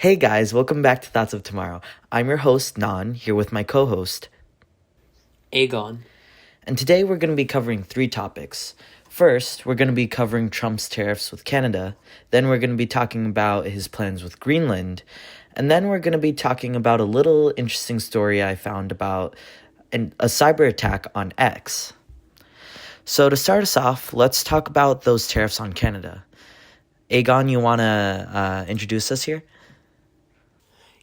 Hey guys, welcome back to Thoughts of Tomorrow. I'm your host, Nan, here with my co host. Aegon. And today we're going to be covering three topics. First, we're going to be covering Trump's tariffs with Canada. Then we're going to be talking about his plans with Greenland. And then we're going to be talking about a little interesting story I found about a cyber attack on X. So to start us off, let's talk about those tariffs on Canada. Aegon, you want to introduce us here?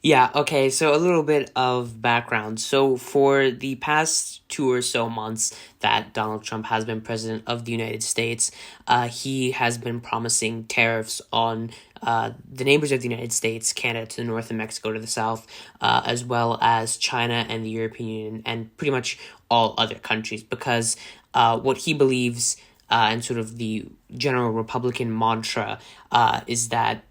Yeah, okay, so a little bit of background. So, for the past 2 or so months that Donald Trump has been president of the United States, he has been promising tariffs on the neighbors of the United States, Canada to the north and Mexico to the south, as well as China and the European Union and pretty much all other countries, because what he believes and sort of the general Republican mantra is that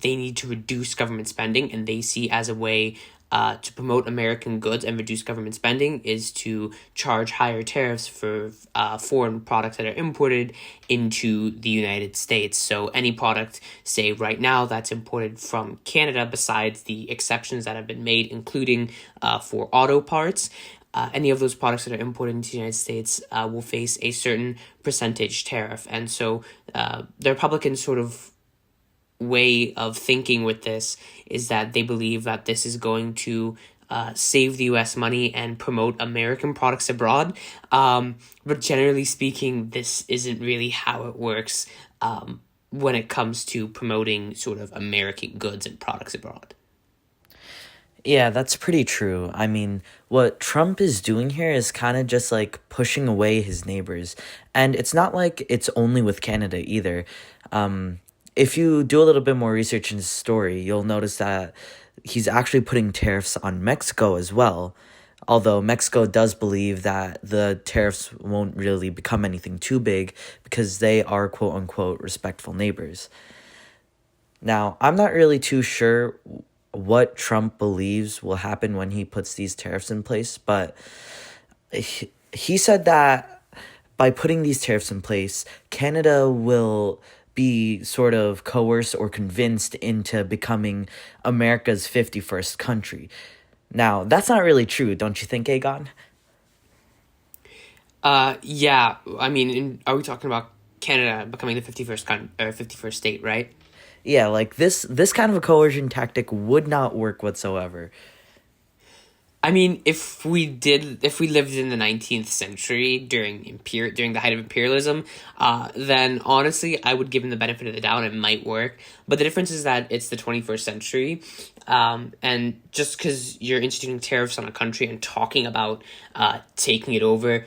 they need to reduce government spending, and they see as a way to promote American goods and reduce government spending is to charge higher tariffs for foreign products that are imported into the United States. So any product, say right now, that's imported from Canada, besides the exceptions that have been made, including for auto parts, any of those products that are imported into the United States will face a certain percentage tariff. And so the Republicans sort of way of thinking with this is that they believe that this is going to save the U.S. money and promote American products abroad. But generally speaking, this isn't really how it works when it comes to promoting sort of American goods and products abroad. Yeah, that's pretty true. I mean, what Trump is doing here is kind of just like pushing away his neighbors. And it's not like it's only with Canada either. If you do a little bit more research in his story, you'll notice that he's actually putting tariffs on Mexico as well. Although Mexico does believe that the tariffs won't really become anything too big because they are quote unquote respectful neighbors. Now, I'm not really too sure what Trump believes will happen when he puts these tariffs in place, but he said that by putting these tariffs in place, Canada will be sort of coerced or convinced into becoming America's 51st country. Now, that's not really true, don't you think, Aegon? Yeah, I mean, are we talking about Canada becoming the 51st state, right? Yeah, like this kind of a coercion tactic would not work whatsoever. I mean, if we lived in the 19th century during the height of imperialism, then honestly, I would give him the benefit of the doubt. It might work, but the difference is that it's the 21st century, and just because you're instituting tariffs on a country and talking about taking it over,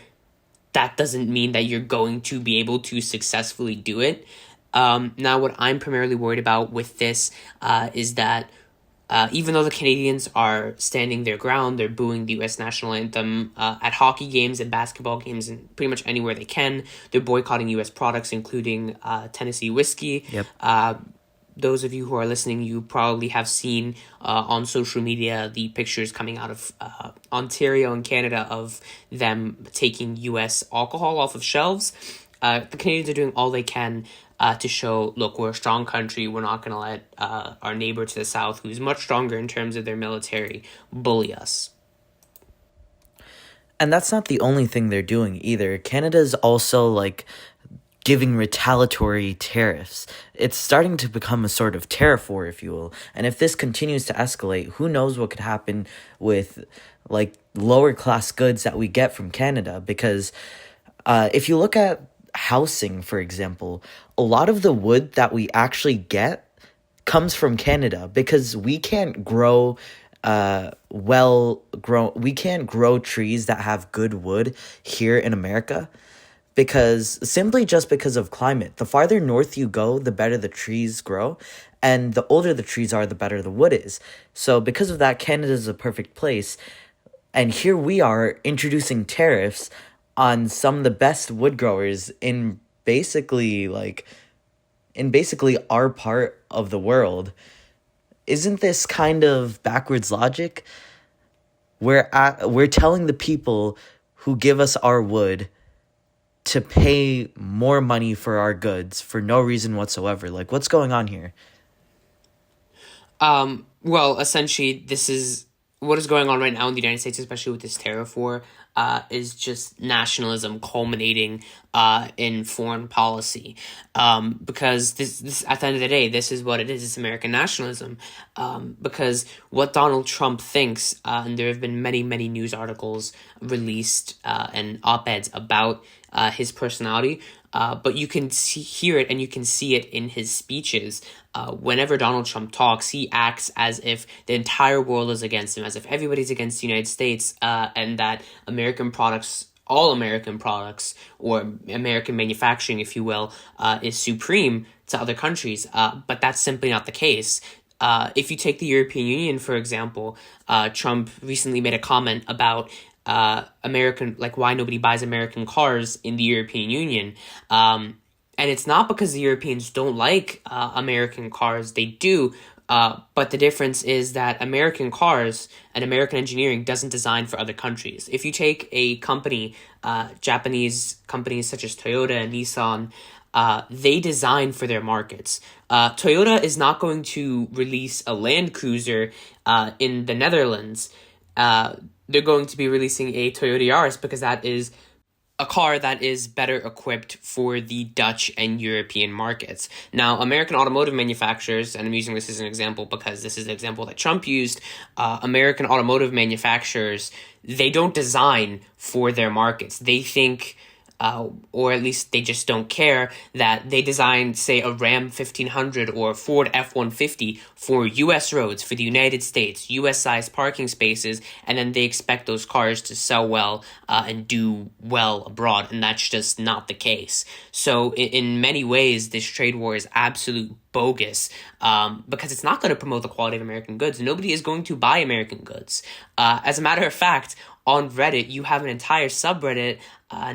that doesn't mean that you're going to be able to successfully do it. Now, what I'm primarily worried about with this is that even though the Canadians are standing their ground, they're booing the U.S. national anthem at hockey games and basketball games and pretty much anywhere they can. They're boycotting U.S. products, including Tennessee whiskey. Yep. Those of you who are listening, you probably have seen on social media the pictures coming out of Ontario and Canada of them taking U.S. alcohol off of shelves. The Canadians are doing all they can to show, look, we're a strong country. We're not going to let our neighbor to the south, who's much stronger in terms of their military, bully us. And that's not the only thing they're doing either. Canada's also like giving retaliatory tariffs. It's starting to become a sort of tariff war, if you will. And if this continues to escalate, who knows what could happen with like lower class goods that we get from Canada? Because if you look at housing, for example, a lot of the wood that we actually get comes from Canada because we can't grow we can't grow trees that have good wood here in America because simply just because of climate. The farther north you go, the better the trees grow, and the older the trees are, the better the wood is. So because of that, Canada is a perfect place. And here we are introducing tariffs on some of the best wood growers in basically our part of the world. Isn't this kind of backwards logic? We're telling the people who give us our wood to pay more money for our goods for no reason whatsoever. Like, what's going on here? Well, essentially, this is what is going on right now in the United States, especially with this tariff war, is just nationalism culminating in foreign policy. Because this, at the end of the day, this is what it is. It's American nationalism. Because what Donald Trump thinks, and there have been many news articles released and op-eds about his personality. But you can hear it and you can see it in his speeches. Whenever Donald Trump talks, he acts as if the entire world is against him, as if everybody's against the United States, and that American products, all American products, or American manufacturing, if you will, is supreme to other countries. But that's simply not the case. If you take the European Union, for example, Trump recently made a comment about American, like why nobody buys American cars in the European Union. And it's not because the Europeans don't like American cars, they do. But the difference is that American cars and American engineering doesn't design for other countries. If you take a company, Japanese companies such as Toyota and Nissan, they design for their markets. Toyota is not going to release a Land Cruiser in the Netherlands. They're going to be releasing a Toyota Yaris because that is a car that is better equipped for the Dutch and European markets. Now, American automotive manufacturers, and I'm using this as an example because this is an example that Trump used, American automotive manufacturers, they don't design for their markets. They think, or at least they just don't care, that they design, say, a Ram 1500 or Ford F-150 for U.S. roads, for the United States, U.S.-sized parking spaces, and then they expect those cars to sell well and do well abroad, and that's just not the case. So in many ways, this trade war is absolute bogus because it's not going to promote the quality of American goods. Nobody is going to buy American goods. As a matter of fact, on Reddit, you have an entire subreddit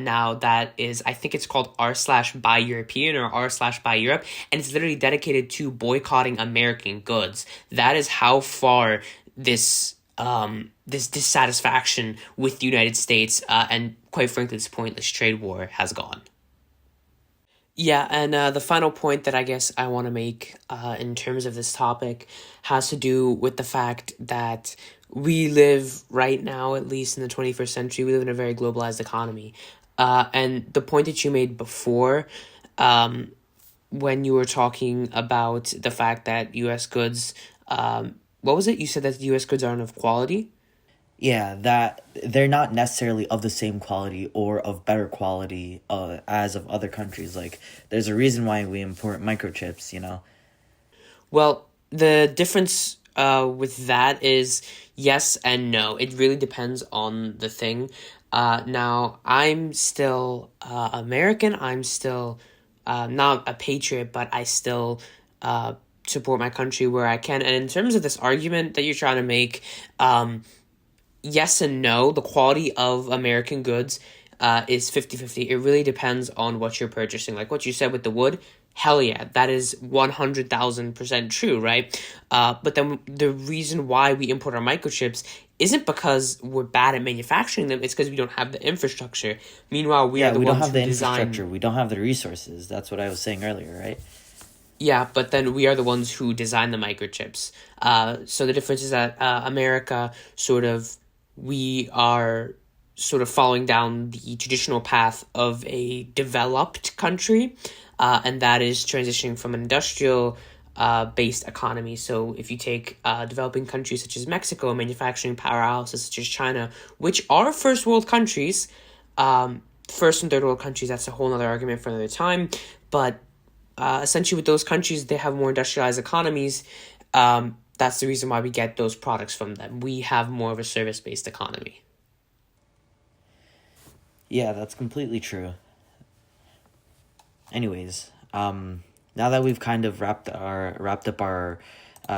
now that is, I think it's called r/buy European or r/buy Europe, and it's literally dedicated to boycotting American goods. That is how far this dissatisfaction with the United States and quite frankly this pointless trade war has gone. Yeah, and the final point that I guess I want to make in terms of this topic has to do with the fact that we live right now, at least in the 21st century, we live in a very globalized economy. And the point that you made before, when you were talking about the fact that U.S. goods, what was it? You said that U.S. goods aren't of quality? Yeah, that they're not necessarily of the same quality or of better quality as of other countries. Like, there's a reason why we import microchips, you know? Well, the difference with that is yes and no. It really depends on the thing. Now, I'm still American. I'm still not a patriot, but I still support my country where I can. And in terms of this argument that you're trying to make, yes and no. The quality of American goods is 50-50. It really depends on what you're purchasing. Like what you said with the wood, hell yeah, that is 100,000% true, right? But then the reason why we import our microchips isn't because we're bad at manufacturing them, it's because we don't have the infrastructure. Meanwhile, we Yeah, are the we don't ones have who the design. infrastructure. We don't have the resources. That's what I was saying earlier, right? Yeah, but then we are the ones who design the microchips. So the difference is that America we are sort of following down the traditional path of a developed country, and that is transitioning from an industrial based economy. So if you take developing countries such as Mexico, manufacturing powerhouses such as China, which are first world countries, first and third world countries, that's a whole other argument for another time. But essentially with those countries, they have more industrialized economies. That's the reason why we get those products from them. We have more of a service-based economy. Yeah, that's completely true. Anyways, now that we've kind of wrapped up our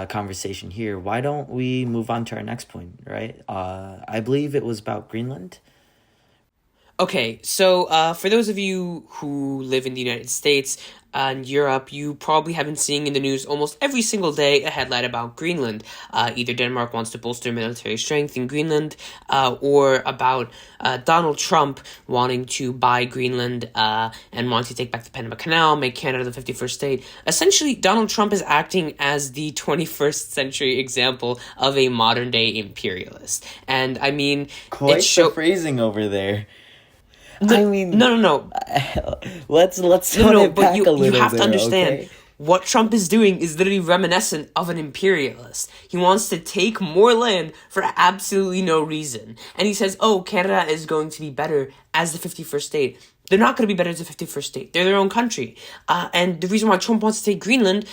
conversation here, why don't we move on to our next point, right? I believe it was about Greenland. Okay, so for those of you who live in the United States and Europe, you probably have been seeing in the news almost every single day a headline about Greenland. Either Denmark wants to bolster military strength in Greenland, or about Donald Trump wanting to buy Greenland and wanting to take back the Panama Canal, make Canada the 51st state. Essentially, Donald Trump is acting as the 21st century example of a modern day imperialist. And I mean, it Quite the show. phrasing over there. No, I mean, no, no, no. let's No, no, tone no, it but back a you little have to there, understand okay? what Trump is doing is literally reminiscent of an imperialist. He wants to take more land for absolutely no reason. And he says, oh, Canada is going to be better as the 51st state. They're not going to be better as the 51st state. They're their own country. And the reason why Trump wants to take Greenland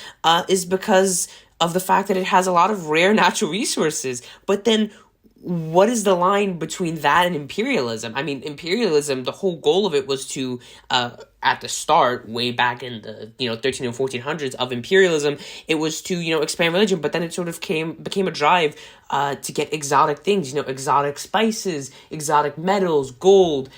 is because of the fact that it has a lot of rare natural resources. But then what is the line between that and imperialism? I mean, imperialism, the whole goal of it was to, at the start, way back in the, 13 and 1400s of imperialism, it was to, expand religion, but then it sort of became a drive to get exotic things, exotic spices, exotic metals, gold,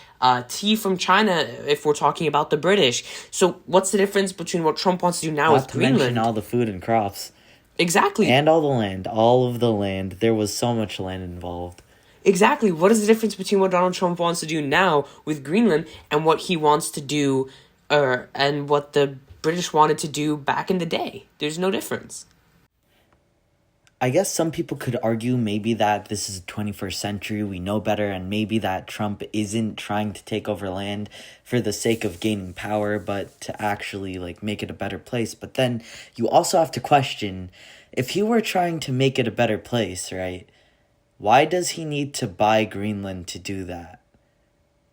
tea from China, if we're talking about the British. So what's the difference between what Trump wants to do now with Not to mention Greenland? all the food and crops. Exactly. And all the land. All of the land. There was so much land involved. Exactly. What is the difference between what Donald Trump wants to do now with Greenland and what he wants to do, and what the British wanted to do back in the day? There's no difference. I guess some people could argue maybe that this is the 21st century, we know better, and maybe that Trump isn't trying to take over land for the sake of gaining power, but to actually like make it a better place. But then you also have to question, if he were trying to make it a better place, right? Why does he need to buy Greenland to do that?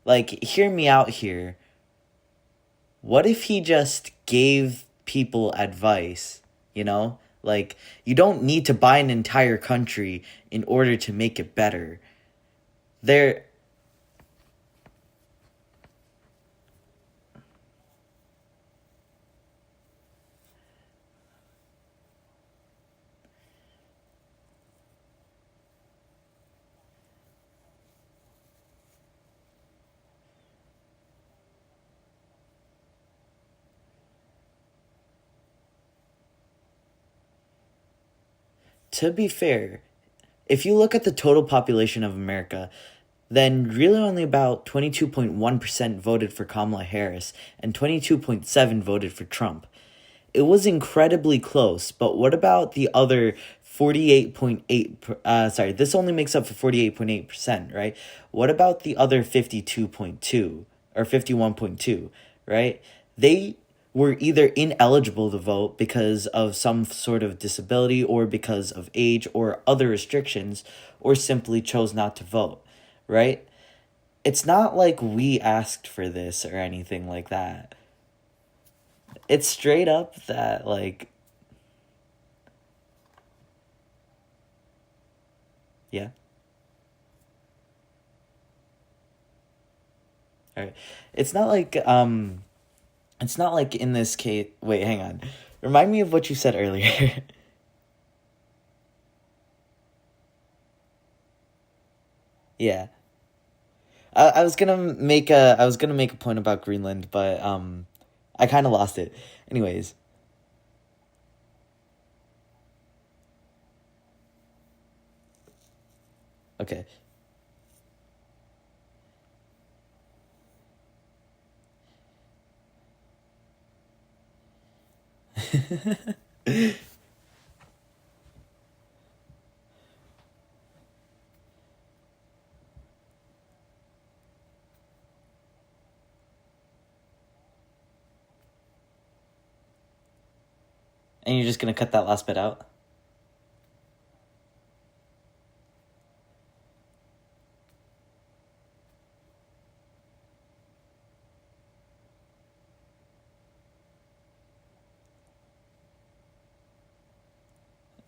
Like, hear me out here. What if he just gave people advice, you know? Like, you don't need to buy an entire country in order to make it better. There, to be fair, if you look at the total population of America, then really only about 22.1% voted for Kamala Harris and 22.7 voted for Trump. It was incredibly close, but what about the other 48.8 sorry, this only makes up for 48.8%, right? What about the other 52.2 or 51.2, right? They were either ineligible to vote because of some sort of disability or because of age or other restrictions, or simply chose not to vote, right? It's not like we asked for this or anything like that. It's straight up that, like, yeah. All right. It's not like it's not like in this case. Wait, hang on. Remind me of what you said earlier. Yeah. I was gonna make a point about Greenland, but I kind of lost it. Anyways, okay. And you're just gonna cut that last bit out?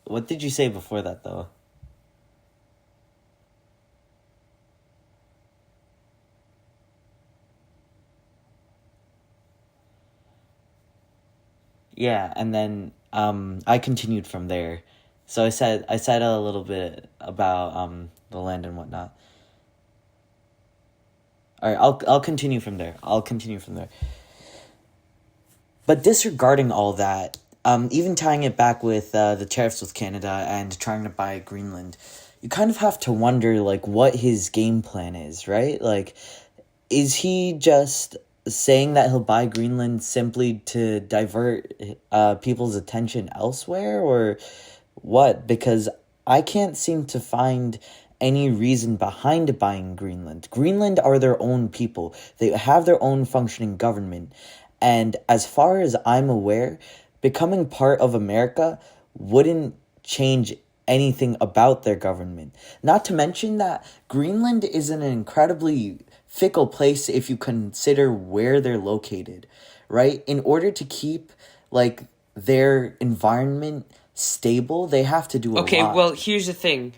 What did you say before that though? Yeah, and then I continued from there. So I said a little bit about the land and whatnot. All right, I'll continue from there. I'll continue from there. But disregarding all that, even tying it back with the tariffs with Canada and trying to buy Greenland, you kind of have to wonder like what his game plan is, right? Like, is he just saying that he'll buy Greenland simply to divert people's attention elsewhere, or what? Because I can't seem to find any reason behind buying Greenland. Greenland are their own people. They have their own functioning government. And as far as I'm aware, becoming part of America wouldn't change anything about their government. Not to mention that Greenland is an incredibly fickle place if you consider where they're located, right? In order to keep like their environment stable, they have to do a Okay, lot. well, here's the thing.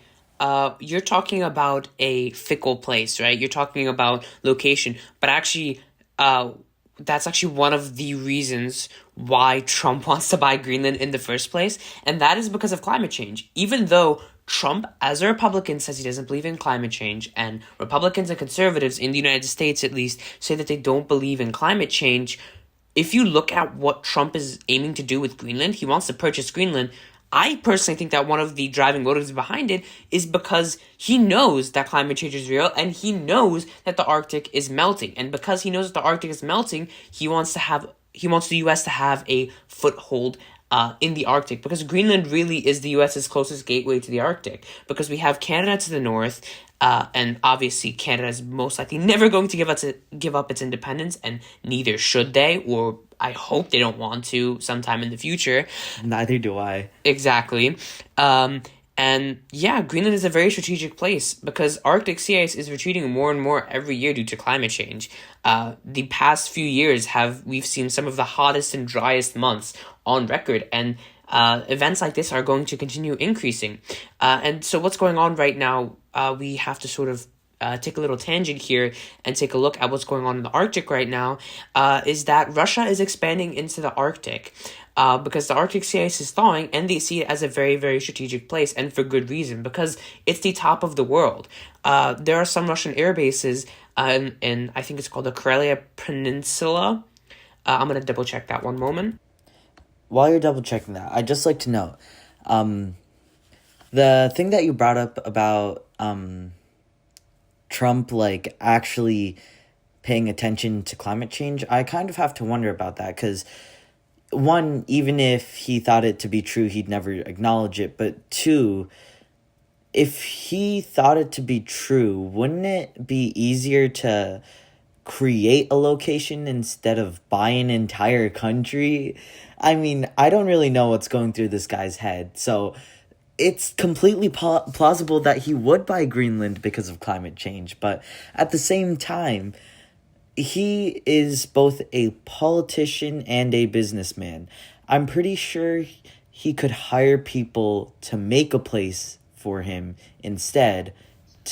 You're talking about a fickle place, right? You're talking about location, but actually, that's actually one of the reasons why Trump wants to buy Greenland in the first place, and that is because of climate change. Even though Trump, as a Republican, says he doesn't believe in climate change, and Republicans and conservatives in the United States, at least, say that they don't believe in climate change, if you look at what Trump is aiming to do with Greenland, he wants to purchase Greenland. I personally think that one of the driving motives behind it is because he knows that climate change is real and he knows that the Arctic is melting. And because he knows that the Arctic is melting, he wants the US to have a foothold in the Arctic, because Greenland really is the US's closest gateway to the Arctic, because we have Canada to the north, and obviously Canada is most likely never going to give up its independence, and neither should they, or I hope they don't want to sometime in the future. Neither do I. Exactly. And yeah, Greenland is a very strategic place because Arctic sea ice is retreating more and more every year due to climate change. The past few years we've seen some of the hottest and driest months on record, and events like this are going to continue increasing. And so what's going on right now, we have to sort of take a little tangent here and take a look at what's going on in the Arctic right now, is that Russia is expanding into the Arctic. Because the Arctic sea ice is thawing, and they see it as a very, very strategic place, and for good reason, because it's the top of the world. There are some Russian air bases in I think it's called the Karelia Peninsula. I'm going to double check that one moment. While you're double checking that, I'd just like to know, the thing that you brought up about Trump like actually paying attention to climate change, I kind of have to wonder about that, because one, even if he thought it to be true, he'd never acknowledge it. But two, if he thought it to be true, wouldn't it be easier to create a location instead of buy an entire country? I mean, I don't really know what's going through this guy's head. So it's completely plausible that he would buy Greenland because of climate change. But at the same time, he is both a politician and a businessman. I'm pretty sure he could hire people to make a place for him instead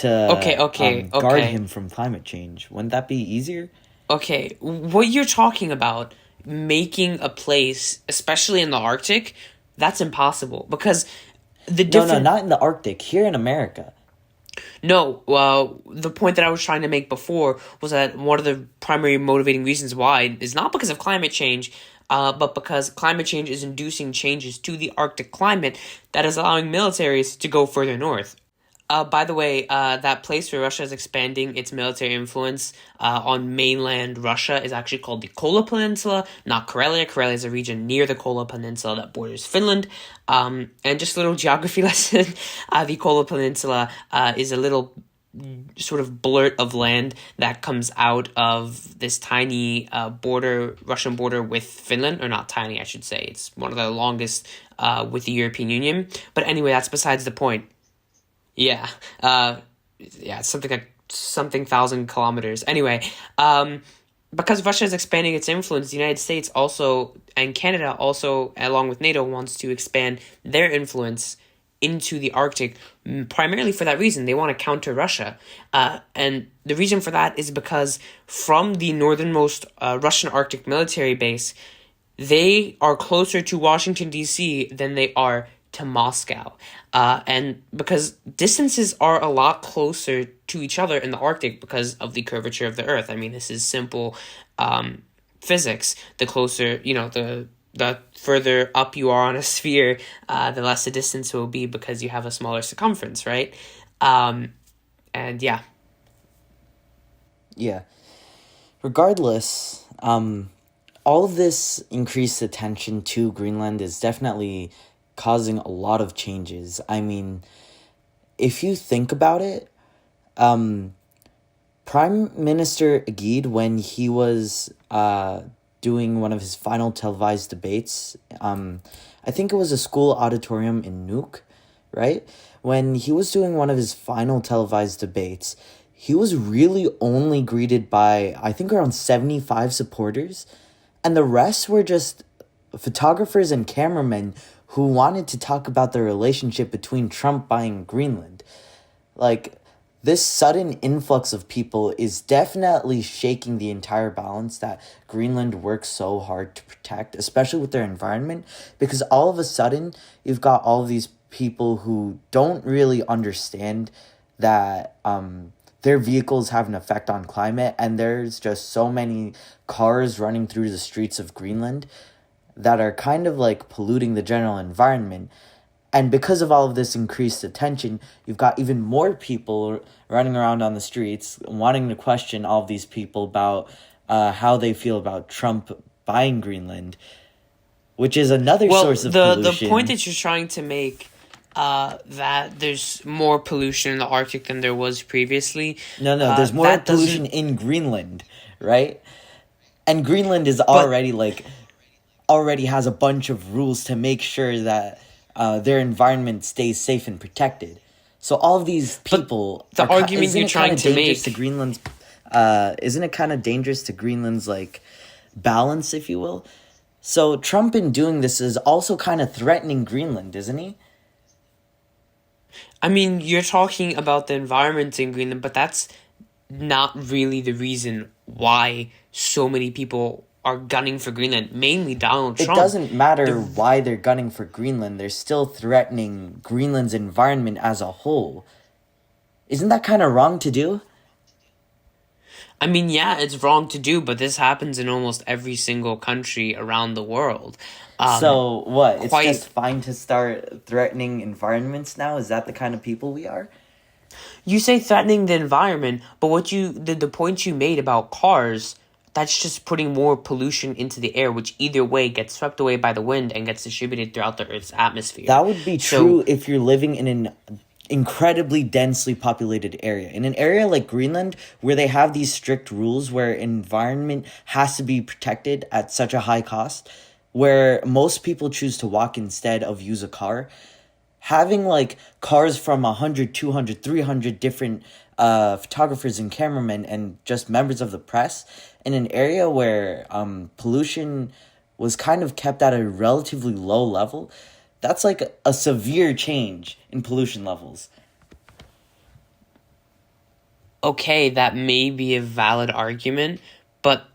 Okay, to okay, guard okay. him from climate change. Wouldn't that be easier? Okay, what you're talking about, making a place, especially in the Arctic, that's impossible, because the No, different not in the Arctic. Here in America. No, the point that I was trying to make before was that one of the primary motivating reasons why is not because of climate change, but because climate change is inducing changes to the Arctic climate that is allowing militaries to go further north. By the way, that place where Russia is expanding its military influence on mainland Russia is actually called the Kola Peninsula, not Karelia. Karelia is a region near the Kola Peninsula that borders Finland. And just a little geography lesson, the Kola Peninsula is a little sort of blurt of land that comes out of this tiny Russian border with Finland, or not tiny, I should say. It's one of the longest with the European Union. But anyway, that's besides the point. Yeah, it's something thousand kilometers. Anyway, because Russia is expanding its influence, the United States also and Canada also, along with NATO, wants to expand their influence into the Arctic, primarily for that reason. They want to counter Russia, and the reason for that is because from the northernmost Russian Arctic military base, they are closer to Washington D.C. than they are to Moscow. And because distances are a lot closer to each other in the Arctic because of the curvature of the Earth. I mean, this is simple physics. The closer, the further up you are on a sphere, the less the distance will be because you have a smaller circumference, right? And yeah. Yeah. Regardless, all of this increased attention to Greenland is definitely causing a lot of changes. I mean, if you think about it, Prime Minister Agid, when he was doing one of his final televised debates, I think it was a school auditorium in Nuuk, right? When he was doing one of his final televised debates, he was really only greeted by, I think, around 75 supporters, and the rest were just photographers and cameramen who wanted to talk about the relationship between Trump buying Greenland. Like, this sudden influx of people is definitely shaking the entire balance that Greenland works so hard to protect, especially with their environment, because all of a sudden you've got all of these people who don't really understand that their vehicles have an effect on climate, and there's just so many cars running through the streets of Greenland that are kind of like polluting the general environment. And because of all of this increased attention, you've got even more people running around on the streets wanting to question all of these people about how they feel about Trump buying Greenland, which is another source of pollution. The point that you're trying to make, that there's more pollution in the Arctic than there was previously. No, there's more pollution in Greenland, right? And Greenland is already has a bunch of rules to make sure that their environment stays safe and protected. So all of these people, the argument you're trying to make to Greenland's, isn't it kind of dangerous to Greenland's like balance, if you will? So Trump in doing this is also kind of threatening Greenland, isn't he? I mean, you're talking about the environment in Greenland, but that's not really the reason why so many people are gunning for Greenland, mainly Donald Trump. It doesn't matter why they're gunning for Greenland. They're still threatening Greenland's environment as a whole. Isn't that kind of wrong to do? I mean, yeah, it's wrong to do, but this happens in almost every single country around the world. So what? It's just fine to start threatening environments now? Is that the kind of people we are? You say threatening the environment, but the point you made about cars, that's just putting more pollution into the air, which either way gets swept away by the wind and gets distributed throughout the Earth's atmosphere. That would be true if you're living in an incredibly densely populated area. In an area like Greenland, where they have these strict rules where environment has to be protected at such a high cost, where most people choose to walk instead of use a car, having like cars from 100, 200, 300 different photographers and cameramen and just members of the press in an area where pollution was kind of kept at a relatively low level, that's like a severe change in pollution levels. Okay, that may be a valid argument, but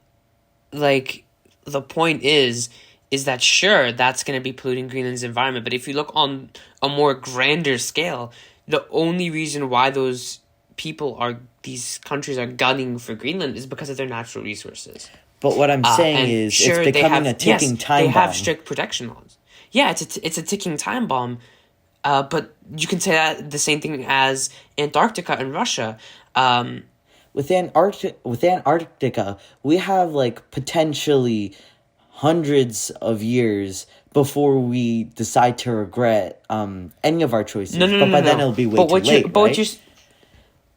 like the point is that sure, that's going to be polluting Greenland's environment, but if you look on a more grander scale, the only reason why these countries are gunning for Greenland is because of their natural resources. But what I'm saying is sure, it's becoming a ticking time bomb. They have strict protection laws. Yeah, it's a ticking time bomb, but you can say that the same thing as Antarctica and Russia. With Antarctica, we have like potentially hundreds of years before we decide to regret any of our choices. But by then it'll be way too late, right?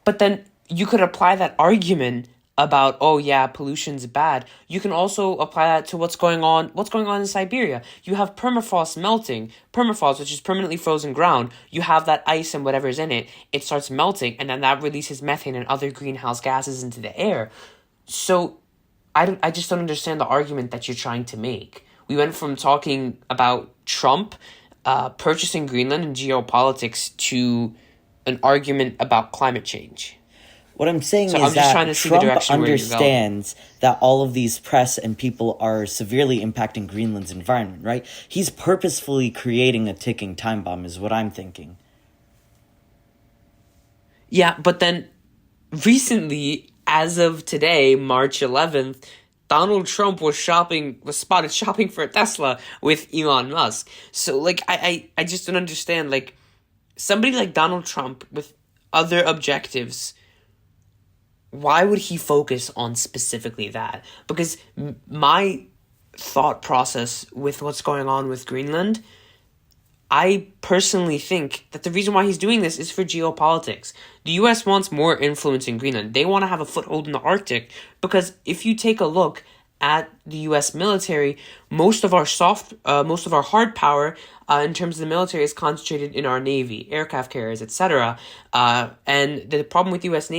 But then you could apply that argument about, oh yeah, pollution's bad. You can also apply that to what's going on in Siberia. You have permafrost melting. Permafrost, which is permanently frozen ground. You have that ice and whatever's in it. It starts melting, and then that releases methane and other greenhouse gases into the air. So I just don't understand the argument that you're trying to make. We went from talking about Trump purchasing Greenland and geopolitics to an argument about climate change. What I'm saying So I'm is just trying that to see the Trump direction where you're going. understands that all of these press and people are severely impacting Greenland's environment, right? He's purposefully creating a ticking time bomb, is what I'm thinking. Yeah, but then recently, as of today, March 11th, Donald Trump was spotted shopping for a Tesla with Elon Musk. So like I just don't understand, like somebody like Donald Trump with other objectives, why would he focus on specifically that? Because my thought process with what's going on with Greenland, I personally think that the reason why he's doing this is for geopolitics. The US wants more influence in Greenland. They want to have a foothold in the Arctic because if you take a look at the US military, most of our hard power in terms of the military is concentrated in our Navy, aircraft carriers, etc. And the problem with the US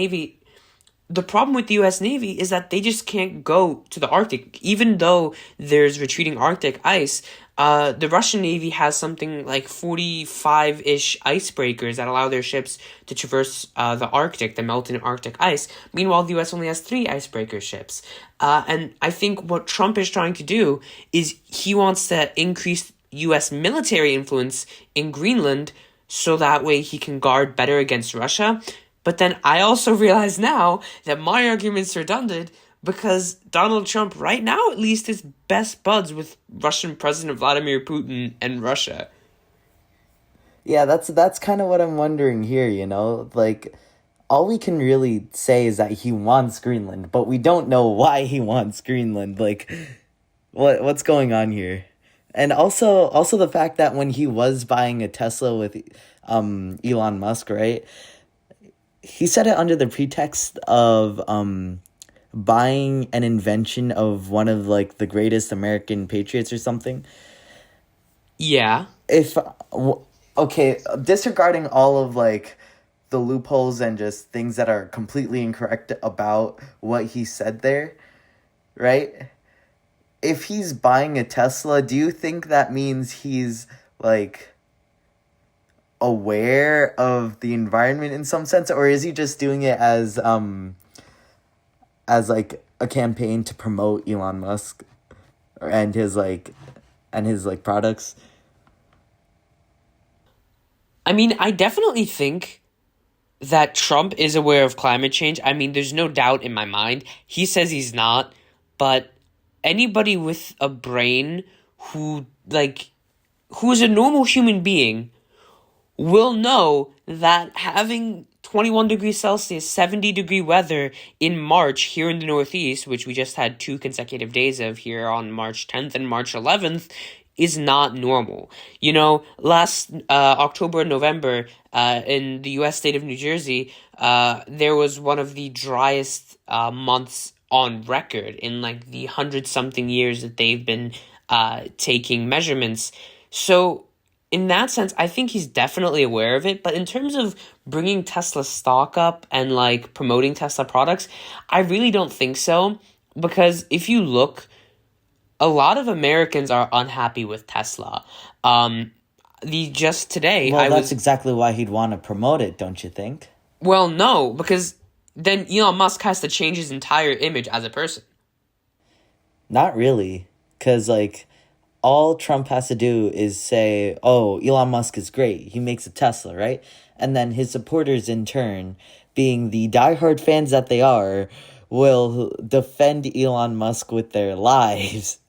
Navy is that they just can't go to the Arctic. Even though there's retreating Arctic ice, the Russian Navy has something like 45-ish icebreakers that allow their ships to traverse the Arctic, the melting Arctic ice. Meanwhile, the US only has 3 icebreaker ships. And I think what Trump is trying to do is he wants to increase US military influence in Greenland so that way he can guard better against Russia. But then I also realize now that my argument's redundant because Donald Trump, right now at least, is best buds with Russian President Vladimir Putin and Russia. Yeah, that's kind of what I'm wondering here, you know? Like, all we can really say is that he wants Greenland, but we don't know why he wants Greenland. Like, what's going on here? And also the fact that when he was buying a Tesla with Elon Musk, right? He said it under the pretext of buying an invention of one of like the greatest American patriots or something. Yeah. Okay, disregarding all of like the loopholes and just things that are completely incorrect about what he said there, right? If he's buying a Tesla, do you think that means he's like aware of the environment in some sense, or is he just doing it as like a campaign to promote Elon Musk and his products? I mean, I definitely think that Trump is aware of climate change. I mean, there's no doubt in my mind. He says he's not, but anybody with a brain who is a normal human being will know that having 21 degrees Celsius, 70-degree weather in March here in the Northeast, which we just had 2 consecutive days of here on March 10th and March 11th, is not normal. You know, last October and November in the U.S. state of New Jersey, there was one of the driest months on record in like the 100-something years that they've been taking measurements. So in that sense, I think he's definitely aware of it. But in terms of bringing Tesla stock up and like promoting Tesla products, I really don't think so. Because if you look, a lot of Americans are unhappy with Tesla. Just today, Well, that's exactly why he'd want to promote it, don't you think? Well, no, because then Elon Musk has to change his entire image as a person. Not really, because like all Trump has to do is say, "Oh, Elon Musk is great. He makes a Tesla, right?" And then his supporters, in turn, being the diehard fans that they are, will defend Elon Musk with their lives.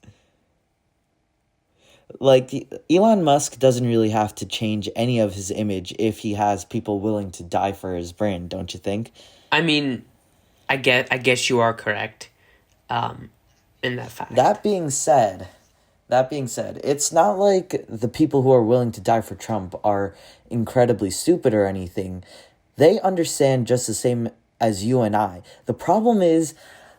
Like, Elon Musk doesn't really have to change any of his image if he has people willing to die for his brand, don't you think? I mean, I guess you are correct in that fact. That being said, it's not like the people who are willing to die for Trump are incredibly stupid or anything. They understand just the same as you and I. The problem is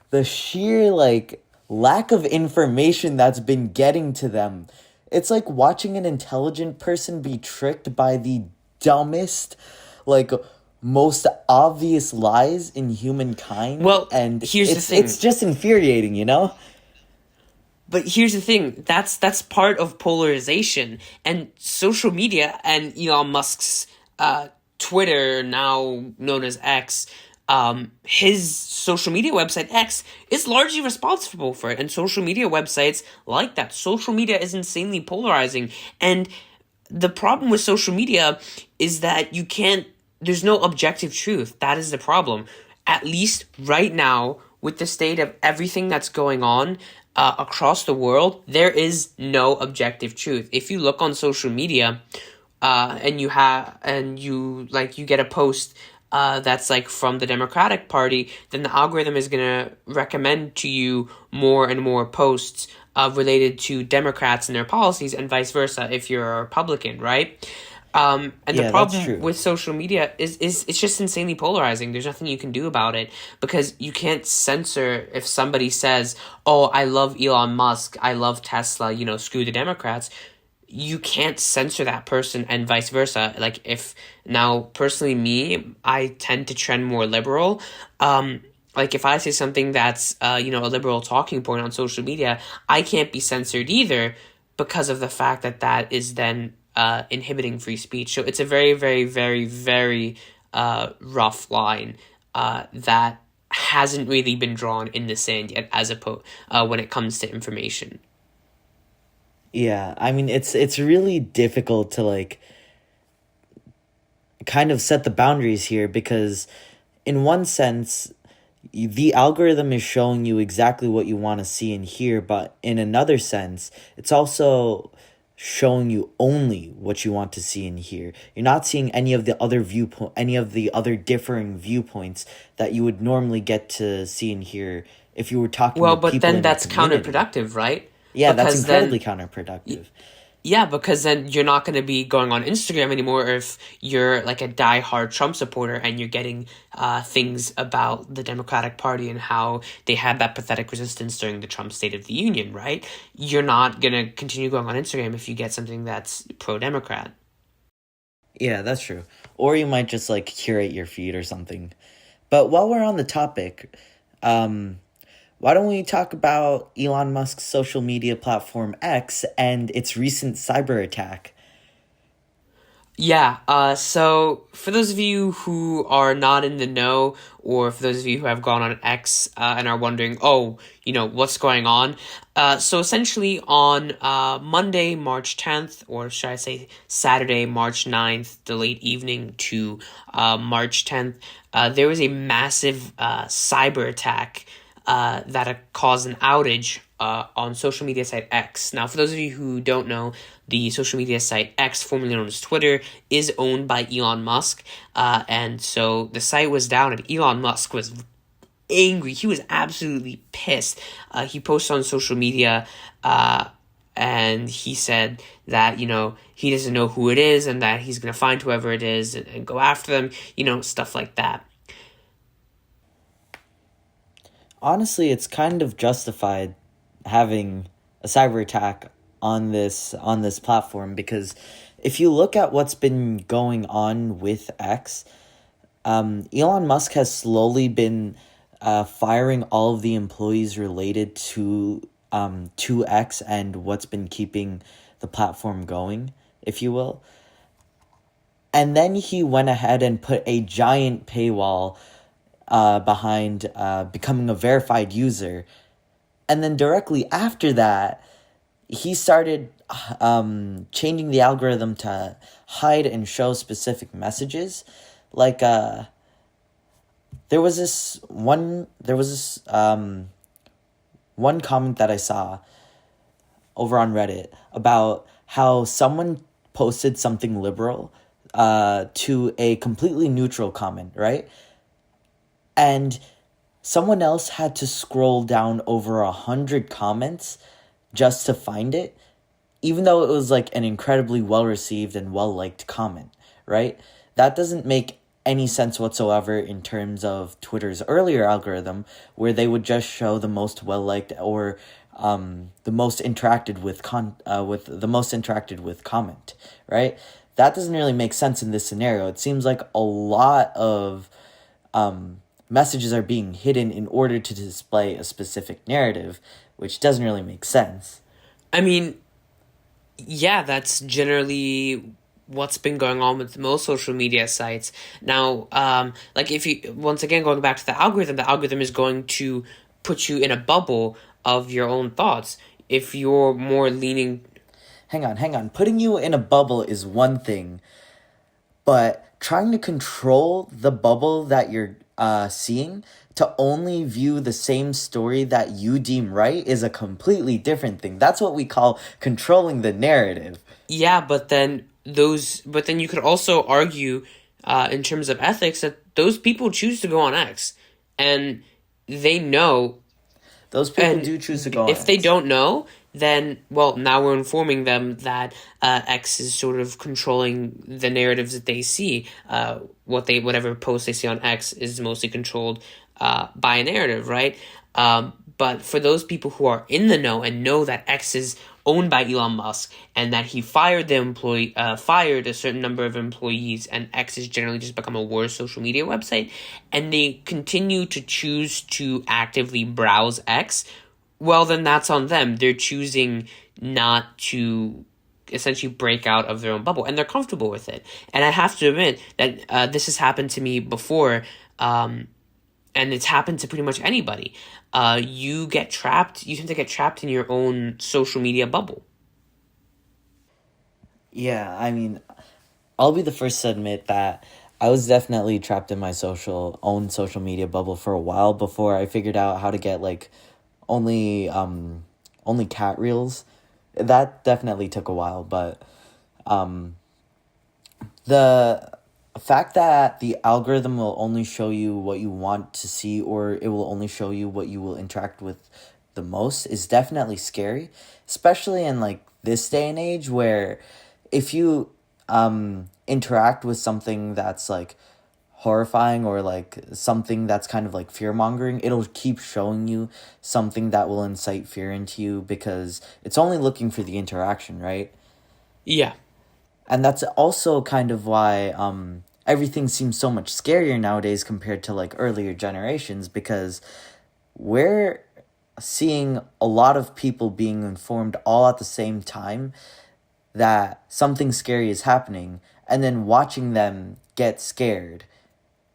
the sheer, like, lack of information that's been getting to them. It's like watching an intelligent person be tricked by the dumbest, like, most obvious lies in humankind. Well, and here's the thing. It's just infuriating, you know? But here's the thing, that's part of polarization, and social media and Elon Musk's Twitter, now known as X, his social media website X is largely responsible for it. And social media websites like that. Social media is insanely polarizing. And the problem with social media is that there's no objective truth. That is the problem. At least right now, with the state of everything that's going on across the world, there is no objective truth. If you look on social media, you get a post that's like from the Democratic Party, then the algorithm is gonna recommend to you more and more posts related to Democrats and their policies, and vice versa if you're a Republican, right? And the Yeah, that's problem true. with social media is it's just insanely polarizing. There's nothing you can do about it because you can't censor if somebody says, "Oh, I love Elon Musk, I love Tesla, screw the Democrats." You can't censor that person and vice versa. Like if now personally me, I tend to trend more liberal. Like if I say something that's a liberal talking point on social media, I can't be censored either because of the fact that that is then inhibiting free speech. So it's a very, very, very, very rough line that hasn't really been drawn in the sand yet, when it comes to information. Yeah, I mean it's really difficult to like kind of set the boundaries here because in one sense the algorithm is showing you exactly what you want to see and hear, but in another sense it's also showing you only what you want to see and hear. You're not seeing any of the other differing viewpoints that you would normally get to see and hear if you were talking Well, with but people then in your that's community. counterproductive, right? Yeah, that's Because incredibly then counterproductive. Yeah, because then you're not going to be going on Instagram anymore if you're like a diehard Trump supporter and you're getting things about the Democratic Party and how they had that pathetic resistance during the Trump State of the Union, right? You're not going to continue going on Instagram if you get something that's pro-Democrat. Yeah, that's true. Or you might just like curate your feed or something. But while we're on the topic, um, why don't we talk about Elon Musk's social media platform X and its recent cyber attack? Yeah, so for those of you who are not in the know, or for those of you who have gone on X and are wondering, oh, what's going on? So essentially on Monday, March 10th, or should I say Saturday, March 9th, the late evening to March 10th, there was a massive cyber attack that caused an outage on social media site X. Now, for those of you who don't know, the social media site X, formerly known as Twitter, is owned by Elon Musk. And so the site was down, and Elon Musk was angry. He was absolutely pissed. He posted on social media and he said that, he doesn't know who it is and that he's going to find whoever it is and go after them, stuff like that. Honestly, it's kind of justified having a cyber attack on this platform because if you look at what's been going on with X, Elon Musk has slowly been firing all of the employees related to X and what's been keeping the platform going, if you will. And then he went ahead and put a giant paywall behind becoming a verified user. And then directly after that, he started changing the algorithm to hide and show specific messages. Like, there was this one comment that I saw over on Reddit about how someone posted something liberal to a completely neutral comment, right? And someone else had to scroll down over 100 comments just to find it, even though it was like an incredibly well received and well liked comment, right? That doesn't make any sense whatsoever in terms of Twitter's earlier algorithm, where they would just show the most well liked or the most interacted with comment, right? That doesn't really make sense in this scenario. It seems like a lot of messages are being hidden in order to display a specific narrative, which doesn't really make sense. I mean, yeah, that's generally what's been going on with most social media sites. Now, like if you, once again, going back to the algorithm is going to put you in a bubble of your own thoughts. If you're more leaning, Hang on. Putting you in a bubble is one thing, but trying to control the bubble that you're seeing to only view the same story that you deem right is a completely different thing. That's what we call controlling the narrative. yeah, but then you could also argue, in terms of ethics, that those people choose to go on X, and they know. Those people And do choose to go on if they X. don't know, then, well, now we're informing them that X is sort of controlling the narratives that they see. Whatever post they see on X is mostly controlled by a narrative, right? But for those people who are in the know and know that X is owned by Elon Musk and that he fired a certain number of employees, and X has generally just become a worse social media website, and they continue to choose to actively browse X, well, then that's on them. They're choosing not to essentially break out of their own bubble, and they're comfortable with it. And I have to admit that this has happened to me before. And it's happened to pretty much anybody. You tend to get trapped in your own social media bubble. Yeah, I mean, I'll be the first to admit that I was definitely trapped in my social media bubble for a while before I figured out how to get like only only cat reels. That definitely took a while, but the fact that the algorithm will only show you what you want to see, or it will only show you what you will interact with the most, is definitely scary, especially in like this day and age where if you interact with something that's like horrifying or like something that's kind of like fear mongering, it'll keep showing you something that will incite fear into you because it's only looking for the interaction, right? Yeah. And that's also kind of why everything seems so much scarier nowadays compared to like earlier generations, because we're seeing a lot of people being informed all at the same time that something scary is happening and then watching them get scared.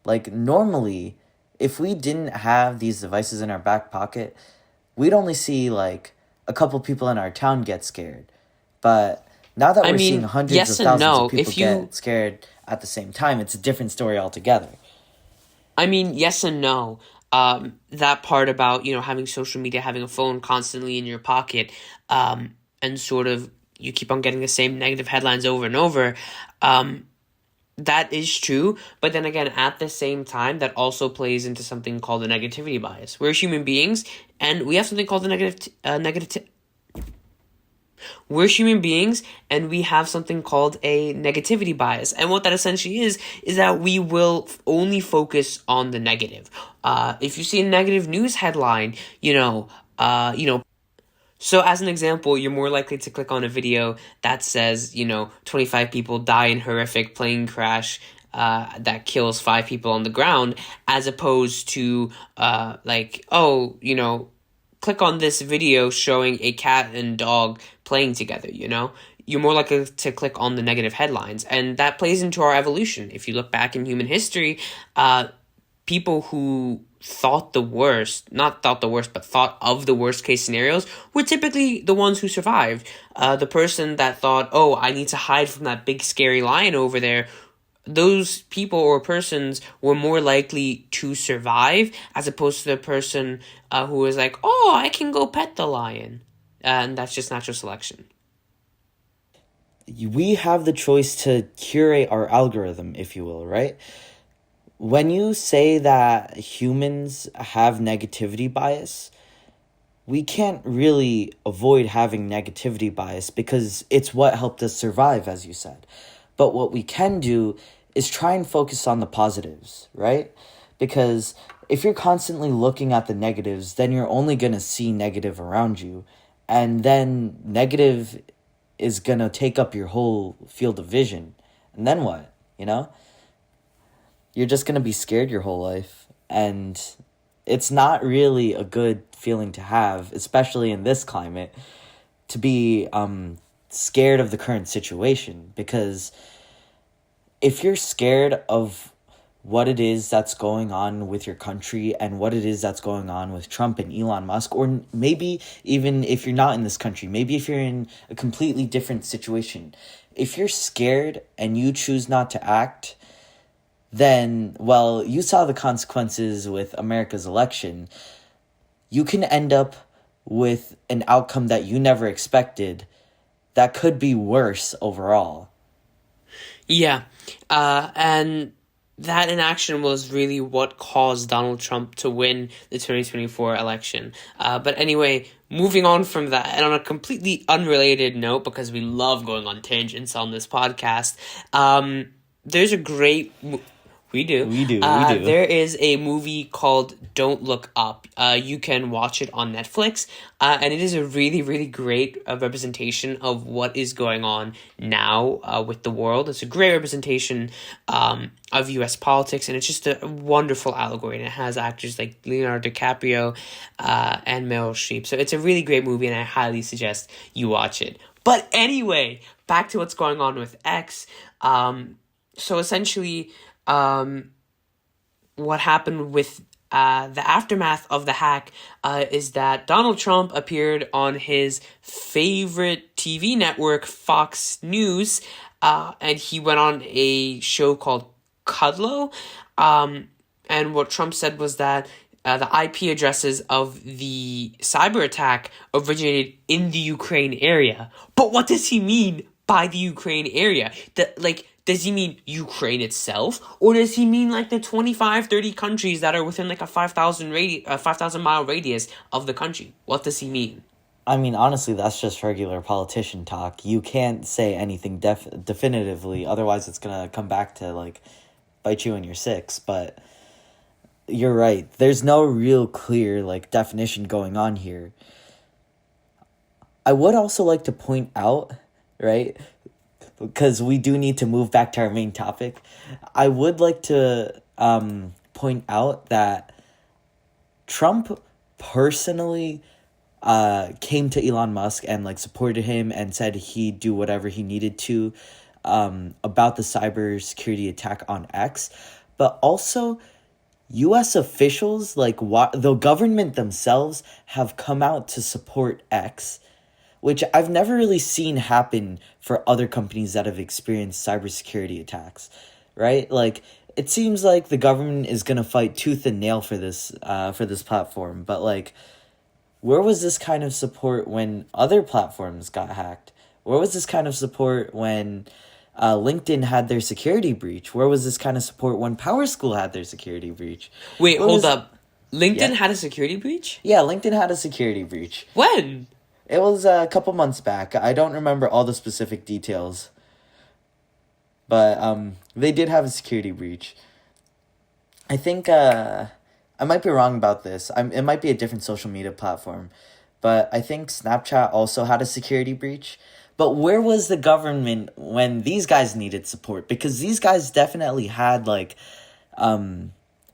Like normally, if we didn't have these devices in our back pocket, we'd only see like a couple people in our town get scared. But now that I we're seeing mean, hundreds of yes and thousands of no. people get scared at the same time, it's a different story altogether. Yes and no. That part about, having social media, having a phone constantly in your pocket, and sort of you keep on getting the same negative headlines over and over. That is true, but then again, at the same time, that also plays into something called the negativity bias. We're human beings, and we have something called the negative. We're human beings, and we have something called a negativity bias. And what that essentially is that we will only focus on the negative. If you see a negative news headline, so as an example, you're more likely to click on a video that says, 25 people die in horrific plane crash that kills 5 people on the ground, as opposed to, click on this video showing a cat and dog playing together, You're more likely to click on the negative headlines. And that plays into our evolution. If you look back in human history, people who not thought the worst, but thought of the worst case scenarios were typically the ones who survived. The person that thought, oh, I need to hide from that big scary lion over there, those people or persons were more likely to survive as opposed to the person who was like, oh, I can go pet the lion. And that's just natural selection. We have the choice to curate our algorithm, if you will, right? When you say that humans have negativity bias, we can't really avoid having negativity bias because it's what helped us survive, as you said. But what we can do is try and focus on the positives, right? Because if you're constantly looking at the negatives, then you're only going to see negative around you. And then negative is going to take up your whole field of vision. And then what, You're just going to be scared your whole life. And it's not really a good feeling to have, especially in this climate, to be scared of the current situation. Because if you're scared of what it is that's going on with your country and what it is that's going on with Trump and Elon Musk, or maybe even if you're not in this country, maybe if you're in a completely different situation, if you're scared and you choose not to act, then, well, you saw the consequences with America's election. You can end up with an outcome that you never expected that could be worse overall. Yeah, and that inaction was really what caused Donald Trump to win the 2024 election. But anyway, moving on from that, and on a completely unrelated note, because we love going on tangents on this podcast, there's a great... We do. We do. There is a movie called Don't Look Up. You can watch it on Netflix, and it is a really, really great representation of what is going on now with the world. It's a great representation of U.S. politics, and it's just a wonderful allegory, and it has actors like Leonardo DiCaprio and Meryl Streep. So it's a really great movie, and I highly suggest you watch it. But anyway, back to what's going on with X. So essentially... what happened with the aftermath of the hack is that Donald Trump appeared on his favorite TV network, Fox News, and he went on a show called Kudlow. And what Trump said was that the IP addresses of the cyber attack originated in the Ukraine area. But what does he mean by the Ukraine area? Does he mean Ukraine itself? Or does he mean like the 25, 30 countries that are within like a 5,000 mile radius of the country? What does he mean? I mean, honestly, that's just regular politician talk. You can't say anything definitively, otherwise it's gonna come back to, like, bite you in your six. But you're right. There's no real clear, like, definition going on here. I would also like to point out, right, because we do need to move back to our main topic, I would like to point out that Trump personally came to Elon Musk and, like, supported him and said he'd do whatever he needed to about the cybersecurity attack on X. But also, U.S. officials, like the government themselves, have come out to support X, which I've never really seen happen for other companies that have experienced cybersecurity attacks, right? Like, it seems like the government is gonna fight tooth and nail for this platform, but, like, where was this kind of support when other platforms got hacked? Where was this kind of support when LinkedIn had their security breach? Where was this kind of support when PowerSchool had their security breach? Wait, Where hold was... up. LinkedIn Yeah. had a security breach? Yeah, LinkedIn had a security breach. When? It was a couple months back. I don't remember all the specific details. But they did have a security breach. I think I might be wrong about this. It might be a different social media platform. But I think Snapchat also had a security breach. But where was the government when these guys needed support? Because these guys definitely had, like,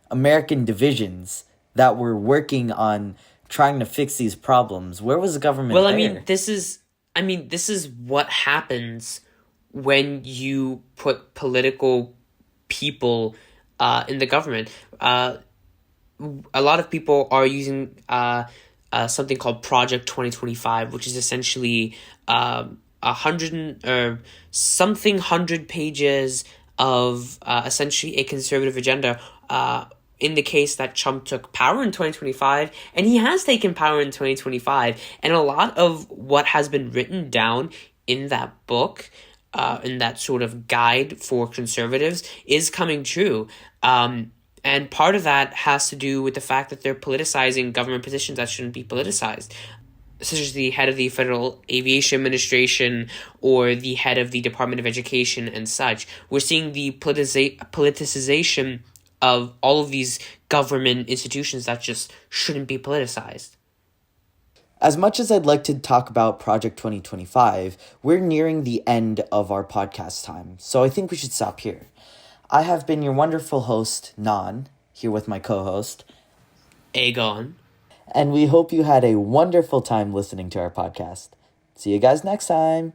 American divisions that were working on trying to fix these problems. Where was the government Well, there? this is what happens when you put political people in the government. A lot of people are using something called Project 2025, which is essentially 100 pages of essentially a conservative agenda. In the case that Trump took power in 2025, and he has taken power in 2025, and a lot of what has been written down in that book, in that sort of guide for conservatives, is coming true. And part of that has to do with the fact that they're politicizing government positions that shouldn't be politicized, such as the head of the Federal Aviation Administration or the head of the Department of Education and such. We're seeing the politicization of all of these government institutions that just shouldn't be politicized. As much as I'd like to talk about Project 2025, we're nearing the end of our podcast time, so I think we should stop here. I have been your wonderful host, Nan, here with my co-host, Aegon. and we hope you had a wonderful time listening to our podcast. See you guys next time.